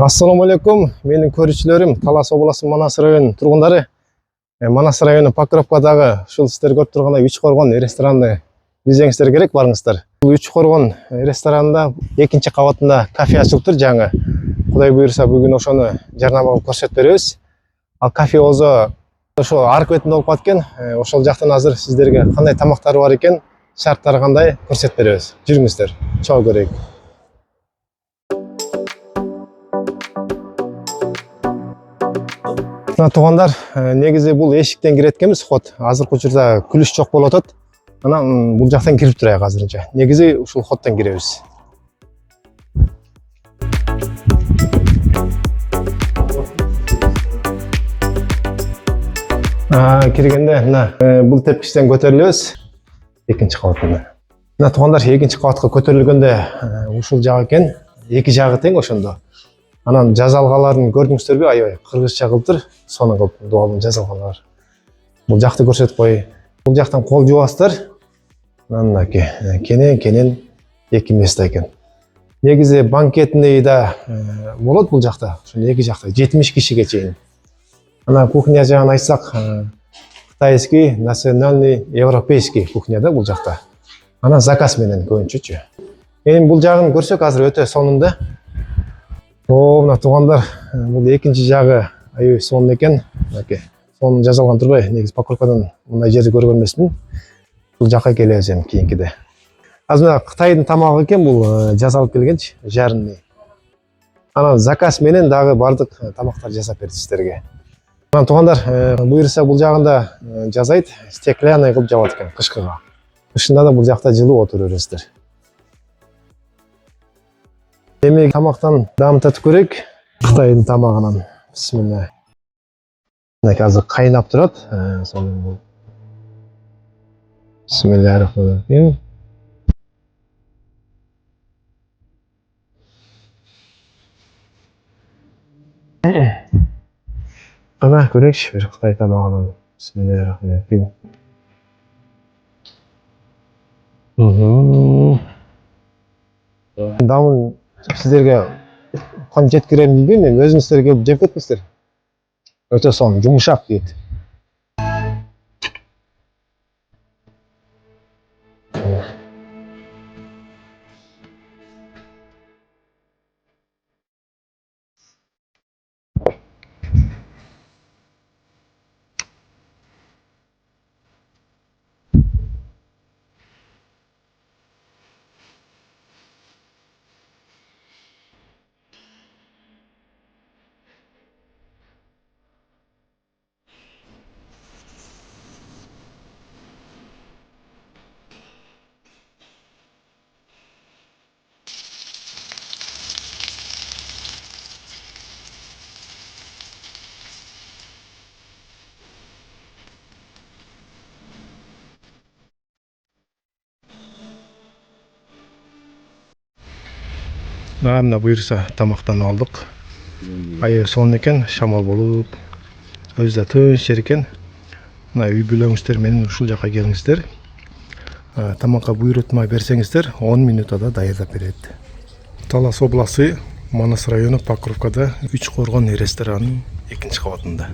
Assalamu alaikum. Менің көрүүчүлөрүм Талас обласынын Манас районунун тургундары. Манас району Покровкадагы ушул сиздер көрүп тургандай Үч Коргон ресторанды билсеңиздер керек, барыңыздар. Бул Үч Коргон ресторанында экинчи кабатында кафе ачылыптыр жаңы. Кудай буйруса бүгүн ошону жарнама кылып көрсөтүп беребиз. Ал кафе болсо ошо арк бетинде болуп калат экен. Ошол жактан азыр сиздерге кандай тамактары бар экен, шарттары кандай көрсөтүп беребиз. Жүрүңүздөр, чогуу көрөйүк. Туугандар, негизи бул эшиктен кирет экенбиз, ход. Азыркы учурда күлүш жок болуп атат. Анан бул жактан кирип турайык азырынча. Негизи ушул ходдон киребиз. Киргенде мына бул тепкичтен көтөрүлөбүз. Экинчи кабатына. Мына туугандар, экинчи кабатка көтөрүлгөндө ушул жак экен. Эки жагы тең ошондо. Анан жазалгаларын көрдүңүздөрбү? Аябай кыргызча кылыптыр. Сону кылып дуалын жазалгалар. Бул жакты көрсөтүп коеюн. Бул жактан кол жуасыздар. Мынакей кенен эки место экен. Негизи банкетный да болот бул жакта. Ошондо эки жакта 70 кишиге чейин. Ана кухня жагын айтсак, кытайский, национальный, европейский кухня да бул жакта. Анан заказ менен көбүнчөчү. Эми бул жагын көрсөк азыр өтө сонунда. Мына туугандар, бул экинчи жагы аябай сонун экен. Мынакей. Сонун жазалган турбай, негизи Покровкадан мындай жерди көргөн эмесмин. Бул жакка келебиз эми кийинкиде. Азыр мына Кытайдын тамагы экен бул, жасалып келгенчи, жарный. Анан заказ менен дагы бардык тамактар жасап берди сиздерге. Анан туугандар, буйруса бул жагында жазайт, стеклянный кылып жабат экен кышкыга. Кышында да бул жакта жылуу отура бересиздер. Эми тамактан дамытып көрөйүк. Кытайдын тамагынан. Бисмилла. Мынакей азыр кайнап турат. Сонун. Бисмиллахиррахманиррахим. Ана көрөйүкчү бир Кытай тамагынан. Бисмиллахиррахманиррахим. Дамын сиздерге кантип жеткирем билбейм, эми өзүңүздөр келип жеп кетиңиздер. Өтө сонун, жумшак дейт. Мына буйруса тамактанып алдык. Аябай сонун экен, шамал болуп, өзү да тыныч жер экен. Мына үй бүлөңүздөр менен ушул жакка келиңиздер. Тамакка буйрутма берсеңиздер, 10 минутада даярдап берет. Талас обласы, Манас району Покровкада Үч Коргон ресторанынын экинчи кабатында.